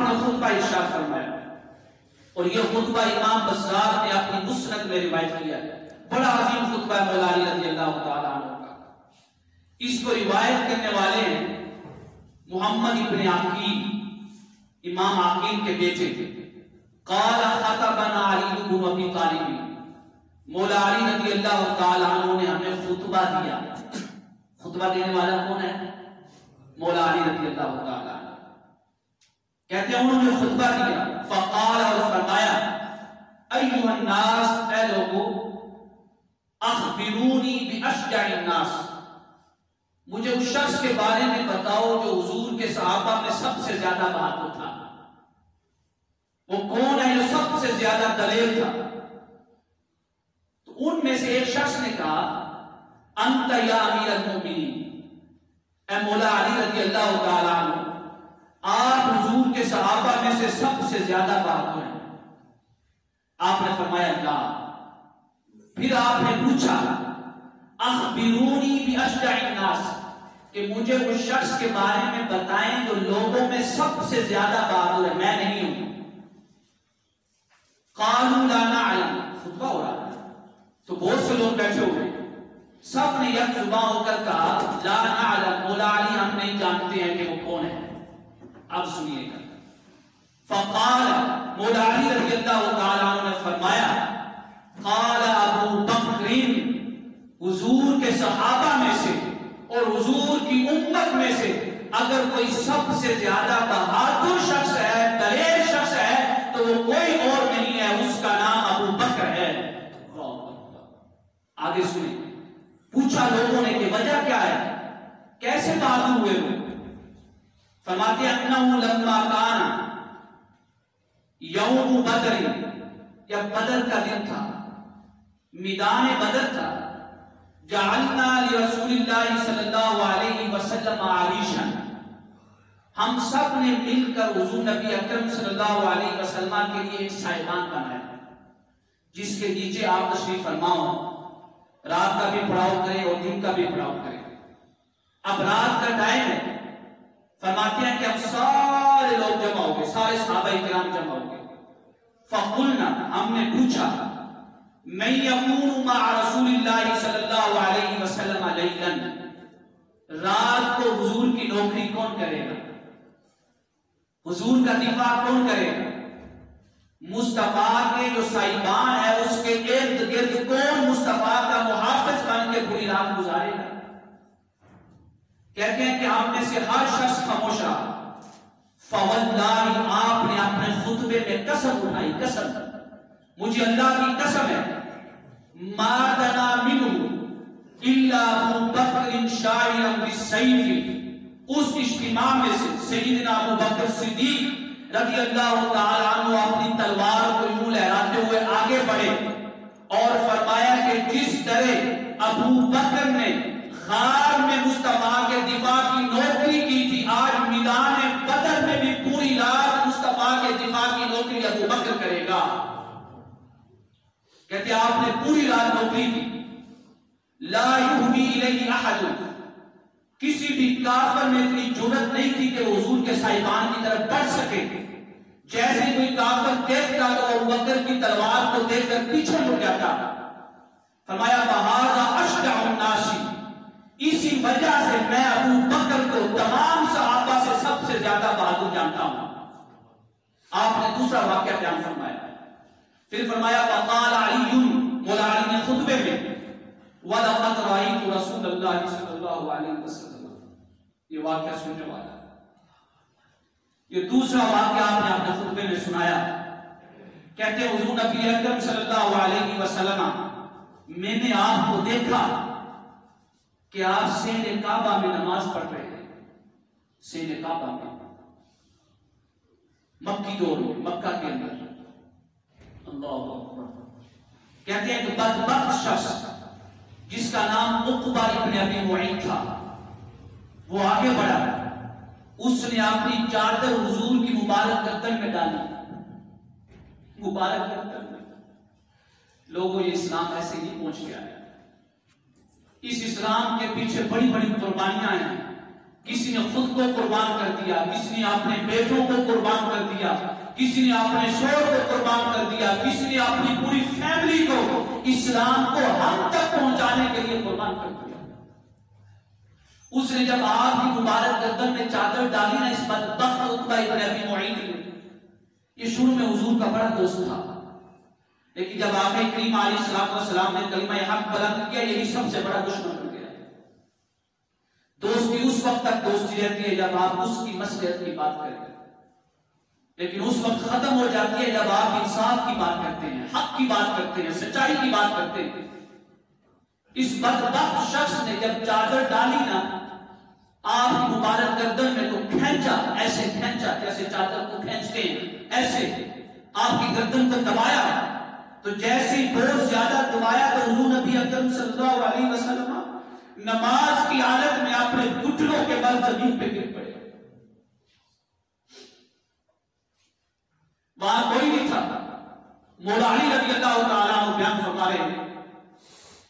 نے خطبہ ارشاد فرمایا، اور یہ خطبہ امام بزار نے اپنی مسند میں روایت کیا ہے، بڑا عظیم خطبہ ہے مولا علی رضی اللہ تعالیٰ عنہ کا۔ اس کو روایت کرنے والے ہیں محمد ابن عقیل، امام عقیل کے بیٹے۔ قال خطبنا علی بن ابی طالب، مولا علی رضی اللہ تعالیٰ عنہ نے ہمیں خطبہ دیا۔ خطبہ دینے والا کون ہے؟ مولا علی رضی اللہ تعالیٰ عنہ۔ کہتے ہیں انہوں نے خطبہ دیا، فقال، اور فرمایا، ایھا الناس، اے لوگو، اخبرونی باشجع الناس، مجھے اس شخص کے بارے میں بتاؤ جو حضور کے صحابہ میں سب سے زیادہ بہادر تھا۔ وہ کون ہے جو سب سے زیادہ دلیر تھا؟ تو ان میں سے ایک شخص نے کہا، انت یا امیر المؤمنین، اے مولا علی رضی اللہ تعالیٰ عنہ، آپ حضور کے صحابہ میں سے سب سے زیادہ بہادر ہیں۔ آپ نے فرمایا لا۔ پھر آپ نے پوچھا، اخبرونی باشجع الناس، کہ مجھے اس شخص کے بارے میں بتائیں جو لوگوں میں سب سے زیادہ بہادر ہے، میں نہیں ہوں۔ قالوا لا نعلم، خطبہ ہو رہا ہے تو بہت سے لوگ بیٹھے ہوئے، سب نے یک زباں ہو کر کہا، لا نعلم، مولا علی ہم نہیں جانتے ہیں کہ وہ کون ہے۔ اب سنیے گا، فقال، مولا علی رضی اللہ تعالیٰ عنہ نے فرمایا، قال ابو بکر، حضور کے صحابہ میں سے اور حضور کی امت میں سے اگر کوئی سب سے زیادہ بہادر شخص ہے، دلیر شخص ہے، تو وہ کوئی اور نہیں ہے، اس کا نام ابو بکر ہے۔ آگے سنیں، پوچھا لوگوں نے کہ وجہ کیا ہے، کیسے بہادر ہوئے وہ؟ فرماتے انہو لما کان یوم بدر، یا بدر کا دن تھا، میدان بدر تھا، جعلنا لرسول اللہ صلی اللہ علیہ وسلم عریشا، ہم سب نے مل کر حضور نبی اکرم صلی اللہ علیہ وسلم کے لیے ایک سائبان بنایا جس کے نیچے آپ تشریف فرماؤ، رات کا بھی پڑاؤ کریں اور دن کا بھی پڑاؤ کریں۔ اب رات کا ٹائم ہے، فرماتے ہیں کہ ہم سارے لوگ جمع ہو گئے، سارے صحابہ کرام جمع ہو گئے۔ فقلنا، ہم نے پوچھا، من یکون مع رسول اللہ صلی اللہ علیہ وسلم لیلا، رات کو حضور کی نوکری کون کرے گا، حضور کا دفاع کون کرے گا، مصطفیٰ کے جو سائبان ہے اس کے ارد گرد کون مصطفیٰ کا محافظ بن کے پوری رات گزارے گا؟ کہتے ہیں کہ ہم میں سے ہر شخص خاموش رہا۔ فواللہ، آپ نے اپنے خطبے میں قسم اٹھائی، قسم، مجھے اللہ کی قسم ہے، ما دنا منہ الا ابو بکر شاعرا بالسیف، اس اجتماع میں سے سیدنا ابو بکر صدیق رضی اللہ تعالیٰ عنہ اپنی تلوار کو یوں لہراتے ہوئے آگے بڑھے اور فرمایا کہ جس طرح ابو بکر نے غار میں مصطفیٰ کے دفاع کی نوکری کی تھی، آج میدان بدر میں بھی پوری رات مصطفیٰ کے دفاع کی نوکری ابو بکر کرے گا۔ کہتے آپ نے پوری رات نوکری کی، لا یہوی الیہ احد، کسی بھی کافر میں اتنی جرأت نہیں تھی کہ وہ حضور کے سائبان کی طرف بڑھ سکے، جیسے کوئی کافر دیکھتا تو ابو بکر کی تلوار کو دیکھ کر پیچھے مڑ جاتا۔ فرمایا فہذا اشجع الناس، اسی وجہ سے میں ابو بکر کو تمام صحابہ سے سب سے زیادہ بہادر جانتا ہوں۔ آپ نے دوسرا واقعہ بیان فرمایا، پھر فرمایا فقال علی، مولا علی نے خطبے میں، وَلَقَدْ رَأَيْتُ رَسُولَ اللَّهِ صلی اللہ علیہ وسلم، یہ واقعہ سننے والا ہے، یہ دوسرا واقعہ آپ نے اپنے خطبے میں سنایا۔ کہتے ہیں حضور نبی اکرم صلی اللہ علیہ وسلم، میں نے آپ کو دیکھا کہ آپ سین کعبہ میں نماز پڑھ رہے ہیں، سین کعبہ میں، مکی دور میں، مکہ کے اندر۔ اللہ اکبر۔ کہتے ہیں کہ بدبخت شخص جس کا نام عقبہ ابن ابی معیط تھا، وہ آگے بڑھا، اس نے اپنی چادر حضور کی مبارک گردن میں ڈالی، مبارک گردن میں۔ لوگوں، یہ اسلام ایسے نہیں پہنچ گیا ہے، اس اسلام کے پیچھے بڑی بڑی قربانیاں ہیں، کسی نے خود کو قربان کر دیا، کسی نے اپنے بیٹوں کو قربان کر دیا، کسی نے اپنے شوہر کو قربان کر دیا، کسی نے اپنی پوری فیملی کو اسلام کو ہم تک پہنچانے کے لیے قربان کر دیا۔ اس نے جب آپ کی مبارک گردن میں چادر ڈالی نا، اس بدبخت عتبہ ابن ابی معیط نے، یہ شروع میں حضور کا بڑا دوست تھا، لیکن جب آقا کریم علیہ السلام نے کلمہ حق بلند کیا، یہی سب سے بڑا دشمن بن گیا۔ دوستی اس وقت تک دوستی رہتی ہے جب آپ اس کی مصلحت کی بات کریں، لیکن اس وقت ختم ہو جاتی ہے جب آپ انصاف کی بات کرتے ہیں، حق کی بات کرتے ہیں، سچائی کی بات کرتے ہیں۔ اس بدبخت شخص نے جب چادر ڈالی نا آپ کی مبارک گردن میں، تو کھینچا، ایسے کھینچا جیسے چادر کو کھینچتے ہیں، ایسے آپ کی گردن کو دبایا، تو جیسے ہی بہت زیادہ دبایا تو حضور نبی اکرم صلی اللہ علیہ وسلم نماز کی حالت میں اپنے گھٹنوں کے بل زمین پہ گر پڑے۔ وہاں کوئی نہیں تھا۔ مولا علی رضی اللہ تعالیٰ عنہ بیان فرما رہے ہیں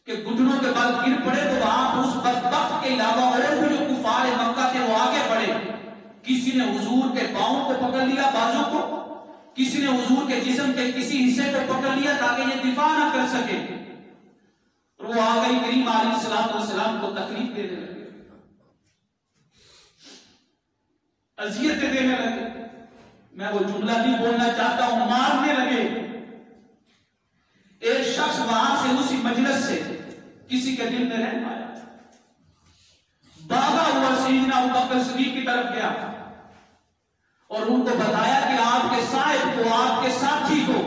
کہ گھٹنوں کے بل گر پڑے، تو وہاں اس بدبخت کے علاوہ اور بھی جو کفار مکہ تھے وہ آگے بڑھے۔ کسی نے حضور کے پاؤں کو پکڑ لیا، بازوں کو، کسی نے حضور کے جسم کے کسی حصے کو پکڑ لیا تاکہ یہ دفاع نہ کر سکے، اور وہ آقا کریم علیہ السلام کو تکلیف دینے لگے، اذیتیں دینے لگے۔ میں وہ جملہ نہیں بولنا چاہتا ہوں، مارنے لگے۔ ایک شخص وہاں سے اسی مجلس سے کسی کے دل میں رہ پایا، بھاگا ہوا سیدنا ابوبکر صدیق کی طرف گیا اور ان کو بتایا کہ آپ کے صاحب کو، آپ کے ساتھی کو،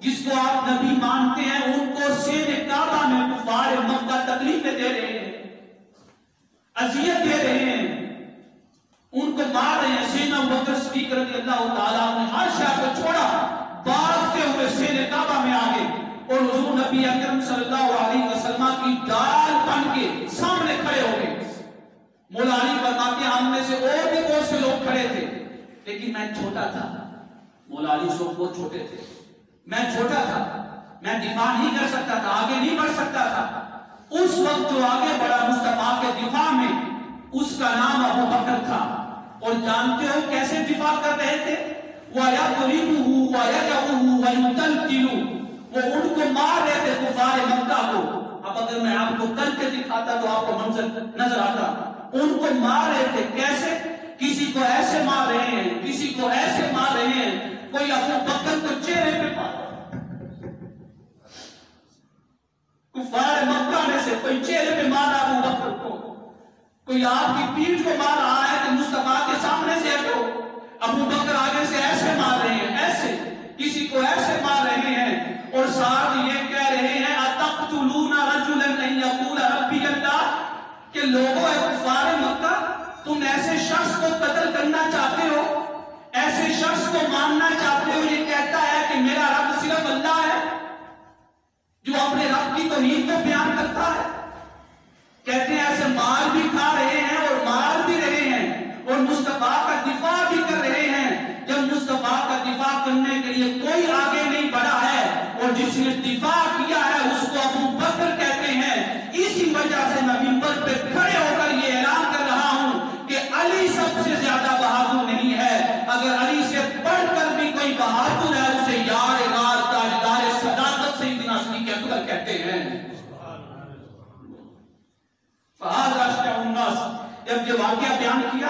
جس کو آپ نبی مانتے ہیں، ان کو سین کعبہ میں کفار مکہ تکلیفیں دے رہے ہیں، اذیت دے رہے ہیں، ان کو مار رہے ہیں۔ سیدنا ابوبکر صدیق رضی اللہ تعالیٰ نے ہر شے کو چھوڑا، بھاگتے ہوئے سین کعبہ میں آ گئے اور حضور نبی اکرم صلی اللہ علیہ وسلم کی ڈال بن کے سامنے کھڑے ہو گئے۔ مولا علی فرماتے ہیں ہم میں سے اور بھی بہت سے لوگ کھڑے تھے، لیکن میں چھوٹا تھا۔ مولا علی صاحب بہت چھوٹے تھے، میں چھوٹا تھا، میں دفاع نہیں کر سکتا تھا، آگے نہیں بڑھ سکتا تھا۔ اس وقت جو آگے بڑھا مصطفیٰ کے دفاع میں، اس کا نام ابو بکر تھا، اور جانتے ہو کیسے دفاع کر رہے تھے؟ وَيَضْرِبُهُ وَيَدَعُهُ وَيُتَلْقِلُ، وہ ان کو مار رہے تھے کفار مکہ کو۔ اب اگر میں آپ کو کر کے دکھاتا تو آپ کو منظر نظر آتا۔ ان کو مار رہے تھے، کیسے؟ کسی کو ایسے مار رہے ہیں، کسی کو ایسے مار رہے ہیں، کوئی ابو بکر کو چہرے پہ مار، کفار مکہ میں سے کوئی چہرے پہ مارا ابو بکر کو، کوئی آپ کی پیٹھ کو مار رہا ہے کہ مصطفیٰ کے سامنے سے ہٹو، ابو بکر آگے سے ایسے مار رہے ہیں، ایسے کسی کو ایسے مار رہے ہیں، اور ساتھ یہ کہہ رہے ہیں اَتَقْتُلُونَ رَجُلًا أَن يَقُولَ رَبِّيَ اللَّهُ، کہ لوگوں اے کفار مکہ، تم ایسے شخص کو قتل کرنا چاہتے ہو، ایسے شخص کو ماننا چاہتے ہو یہ کہتا ہے کہ میرا رب صرف اللہ ہے، جو اپنے رب کی توحید کو بیان کرتا ہے۔ کہتے ہیں ایسے مار بھی کھا رہے ہیں اور مار بھی رہے ہیں اور مصطفیٰ کا دفاع بھی کر رہے ہیں۔ جب مصطفیٰ کا دفاع کرنے کے لیے کوئی آگے نہیں بڑھا ہے اور جس نے دفاع کیا ہے اس کو ابو بکر کہتے ہیں، اسی وجہ سے میں منبر پہ کھڑے ہو کر یہ اعلان کر رہا ہوں کہ علی سب سے زیادہ بہادر نہیں ہے، اگر علی سے بڑھ کر بھی کوئی بہادر ہے اسے یار غار تاجدار صداقت سیدنا صدیق اکبر کہتے ہیں۔ فہذا اشجع الناس، جب یہ واقعہ بیان کیا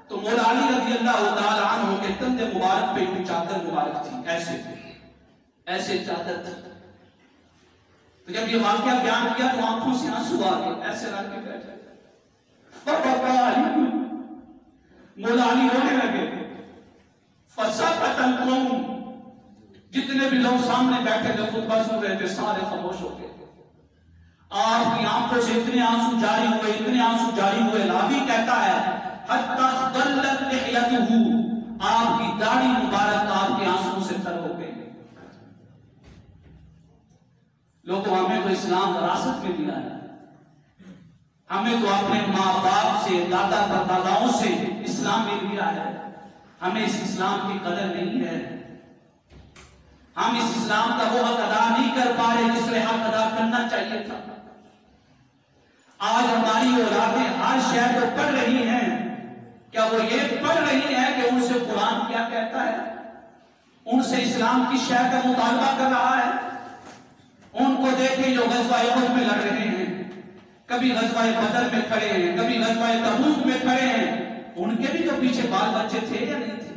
تو مولا علی رضی اللہ تعالی عنہ کے کندھے مبارک پہ ایک چادر مبارک تھی، ایسے چادر تھی۔ تو جب یہ واقعہ بیان کیا تو آنکھوں سے آنسو آ گئے، ایسے رکھ کے بیٹھے، مولا علی رونے لگے۔ فسقط القوم، جتنے بھی لوگ سامنے بیٹھے تھے خطبہ سن رہے تھے سارے خاموش ہو گئے۔ آپ کی آنکھوں سے اتنے آنسو جاری ہوئے، اتنے آنسو جاری ہوئے، راوی کہتا ہے حتی ضلت لحیتہ، آپ کی داڑھی مبارک آپ کے آنسو سے تر ہو گئی۔ لوگوں ہمیں تو اسلام وراثت میں ملا ہے، ہمیں تو اپنے ماں باپ سے، دادا پرداداؤں سے اسلام مل گیا ہے، ہمیں اس اسلام کی قدر نہیں ہے، ہم اس اسلام کا وہ حق ادا نہیں کر پا رہے جس سے حق ادا کرنا چاہیے تھا۔ آج ہماری اولادیں ہر شہر کو پڑھ رہی ہیں، کیا وہ یہ پڑھ رہی ہیں کہ ان سے قرآن کیا کہتا ہے؟ ان سے اسلام کی شہ کا مطالبہ کر رہا ہے. ان کو دیکھیں جو غزوہ احد میں لڑ رہے ہیں, کبھی غزوہ بدر میں کھڑے ہیں, کبھی غزوہ تبوک میں کھڑے ہیں. ان کے بھی تو پیچھے بال بچے تھے یا نہیں تھے؟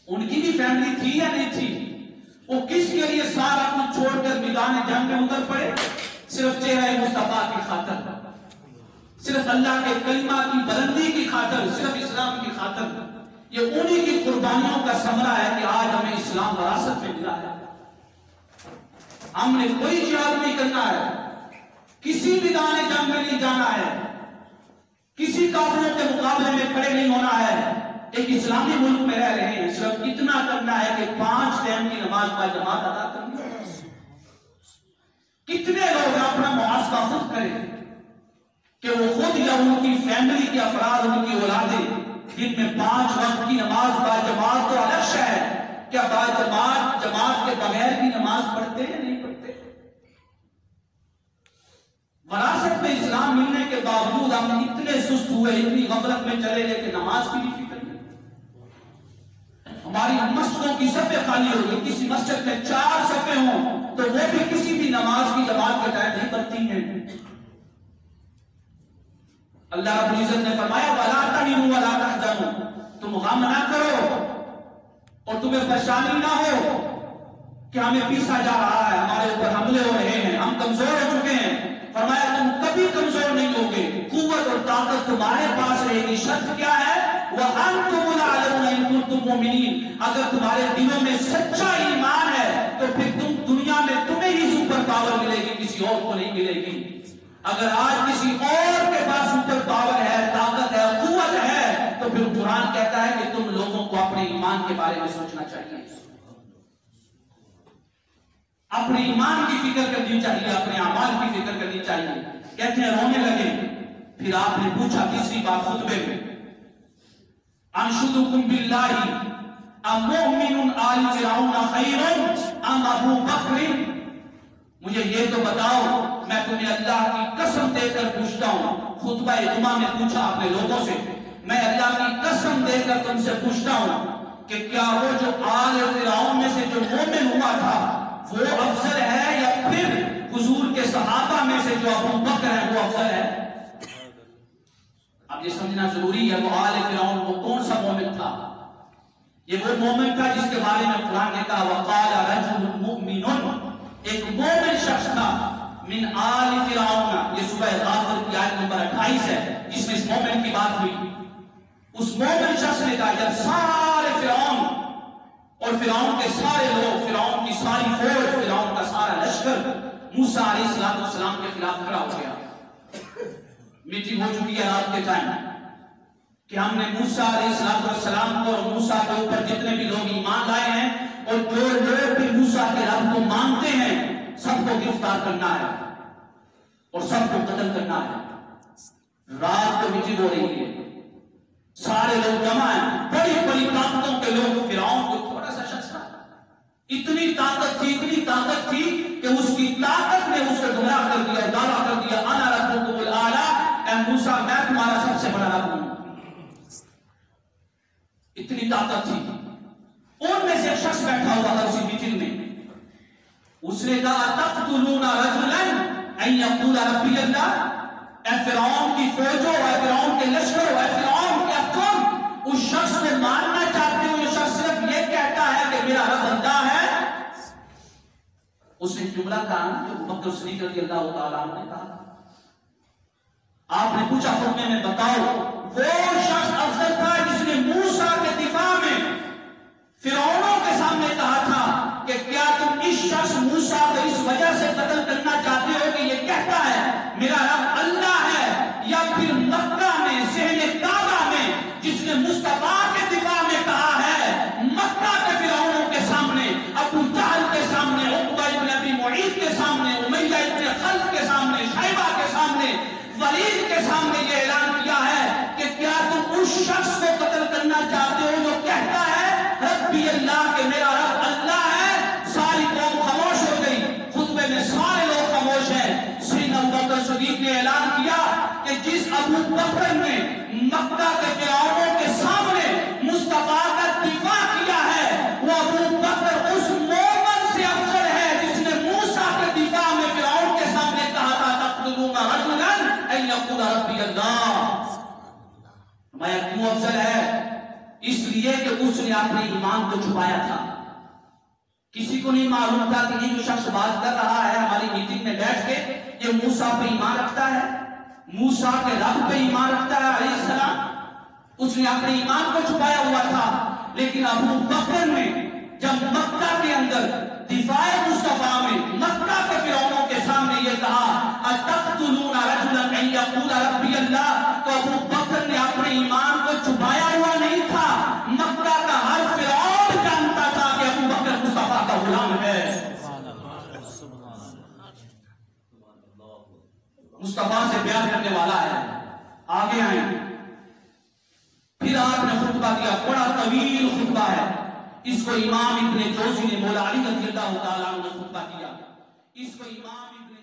ان کی بھی فیملی تھی یا نہیں تھی؟ وہ کس کے لیے سارا کچھ چھوڑ کر میدان جنگ میں اتر پڑے؟ صرف چہرہ مصطفیٰ کی خاطر, صرف اللہ کے کلمہ کی بلندی کی خاطر, صرف اسلام کی خاطر. یہ انہی کی قربانیوں کا ثمرہ ہے کہ آج ہمیں اسلام وراثت میں ملا ہے. ہم نے کوئی جہاد نہیں کرنا ہے, کسی میدان جنگ میں نہیں جانا ہے, کسی کافروں کے مقابلے میں کھڑے نہیں ہونا ہے. ایک اسلامی ملک میں رہ رہے ہیں, صرف اتنا کرنا ہے کہ 5 ٹائم کی نماز با جماعت ادا کرنی ہے. کتنے لوگ اپنا محاسبہ خود کریں کہ وہ خود یا ان کی فیملی کے افراد, ان کی اولادیں دن میں 5 وقت کی نماز با جماعت تو الگ شے ہے, کیا با جماعت کے بغیر بھی نماز پڑھتے ہیں نہیں پڑھتے؟ وراثت میں اسلام ملنے کے باوجود ہم اتنے سست ہوئے, اتنی غفلت میں چلے گئے کہ نماز کی بھی فکر نہیں. ہماری مسجدوں کی صفیں خالی ہو گئی. کسی مسجد میں 4 صفیں ہوں تو وہ بھی کسی بھی نماز کی جماعت کے ٹائم نہیں پڑھتی ہیں. اللہ رب العزت نے فرمایا وَلَا تَهِنُوا وَلَا تَحْزَنُوا, تم غم نہ کرو اور تمہیں پریشانی نہ ہو کہ ہمیں پیسا جا رہا ہے, ہمارے اوپر حملے ہو رہے ہیں, ہم کمزور ہو چکے ہیں. فرمایا تم کبھی کمزور نہیں ہوگے, قوت اور طاقت تمہارے پاس رہے گی. شرط کیا ہے؟ وَأَنْتُمُ الْأَعْلَوْنَ إِن كُنتُم مُؤْمِنِينَ, اگر تمہارے دلوں میں سچا ایمان ہے تو پھر تم دنیا میں تمہیں ہی سپر پاور ملے گی, کسی اور کو نہیں ملے گی. اگر آج کسی اور کے پاس سپر پاور ہے, طاقت ہے, قوت ہے, تو پھر قرآن کہتا ہے کہ تم لوگوں کو اپنے ایمان کے بارے میں سوچنا چاہیے, اپنے ایمان کی فکر کرنی چاہیے, اپنے اعمال کی فکر کرنی چاہیے. کہتے ہیں رونے لگے. پھر آپ نے پوچھا تیسری بات خطبے میں, انشدکم باللہ امؤمن آل فرعون خیر ام ابو بکر, مجھے یہ تو بتاؤ, میں تمہیں اللہ کی قسم دے کر پوچھتا ہوں. خطبہ جمعہ میں پوچھا اپنے لوگوں سے, میں اللہ کی قسم دے کر تم سے پوچھتا ہوں کہ کیا وہ جو آل فرعون میں سے جو مومن ہوا تھا وہ افضل ہے یا پھر حضور کے صحابہ میں سے جو ابو بکر ہے وہ افضل ہے؟ اب یہ سمجھنا ضروری ہے. وہ آل فرعون وہ کون سا مومن تھا؟ یہ وہ مومن تھا جس کے بارے میں قرآن نے کہا وقال رجل مؤمن, ایک مومن شخص تھا من آل فرعون. یہ سورہ غافر کی آیت نمبر 28 ہے جس میں اس مومن کی بات ہوئی. اس مومن شخص نے کہا جب سارے فرعون اور فرعون کے سارے لوگ, فرعون کی ساری فوج, فرعون کا سارا لشکر موسیٰ علیہ السلام کے خلاف کھڑا ہو گیا, میٹنگ ہو چکی ہے رات کے ٹائم کہ ہم نے موسیٰ علیہ السلام کو اور موسیٰ کے اوپر جتنے بھی لوگ ایمان لائے ہیں اور جو لوگ بھی موسیٰ کے رب کو مانتے ہیں سب کو گرفتار کرنا ہے اور سب کو قتل کرنا ہے. رات کو میٹنگ ہو رہی ہے, سارے لوگ جمع ہیں, بڑی بڑی طاقتوں کے لوگ. فرعون کو تھوڑا سا شخص تھا, اتنی طاقت تھی کہ اس کی طاقت نے اس کو گمراہ کر دیا, دعویٰ کر دیا انا ربکم الاعلی, اے موسیٰ میں تمہارا سب سے بڑا رب ہوں. اتنی طاقت تھی. ان میں سے ایک شخص بیٹھا ہوا تھا اسی میٹنگ میں, اس نے کہا تقتلون رجلا ان یقول ربی اللہ, اے فرعون کی فوجوں, اے فرعون کے لشکروں, اے فرعون کیا تم اس شخص کو ماننا چاہتے ہو جو شخص صرف یہ کہتا ہے کہ میرا رب اللہ ہے؟ اس نے جملہ کہا جو ابو بکر صدیق رضی اللہ تعالیٰ عنہ نے کہا. آپ نے پوچھا خطبے میں بتاؤ وہ شخص افضل تھا جس نے موسیٰ کے دفاع میں فرعونوں کے سامنے کہا تھا کہ کیا تم اس شخص موسیٰ کو اس وجہ سے قتل کرنا چاہتے ہو کہ یہ کہتا ہے میرا رب اللہ ہے, یا پھر مکہ میں صحن کعبہ میں جس نے مصطفیٰ کے دفاع میں کہا ہے, مکہ کے فرعونوں کے سامنے, ابو جہل کے سامنے, عقبہ ابن ابی معیط کے سامنے, امیہ ابن خلف کے سامنے, شیبہ کے سامنے, ولید کے سامنے یہ اعلان کیا ہے کہ کیا تم اس شخص کو قتل کرنا فرمایا کیوں افضل ہے؟ اس لیے کہ اس نے اپنے ایمان کو چھپایا تھا. کسی کو نہیں معلوم تھا کہ یہ جو شخص بات کر رہا ہے ہماری میٹنگ میں بیٹھ کے یہ موسیٰ پہ ایمان رکھتا ہے، موسیٰ کے رب پہ ایمان رکھتا ہے علیہ السلام. اس نے اپنے ایمان کو چھپایا ہوا تھا. لیکن ابو بکر نے جب مکہ کے اندر دفاع مصطفیٰ میں مکہ کے فرعونوں کے سامنے یہ کہا اتقتلون رجلا ان یقول ربی اللہ، تو ابو بکر نے اپنے ایمان کو چھپایا ہوا نہیں تھا. مکہ کا ہر فرعون جانتا تھا کہ ابو بکر مصطفیٰ کا غلام ہے. مصطفیٰ سے پیار کرنے والا ہے. آگے آئیں. پھر آپ نے خطبہ دیا، بڑا طویل خطبہ ہے. اس کو امام ابن جوزی نے مولا علی رضی اللہ تعالیٰ عنہ نے خطبہ دیا. اس کو امام ابن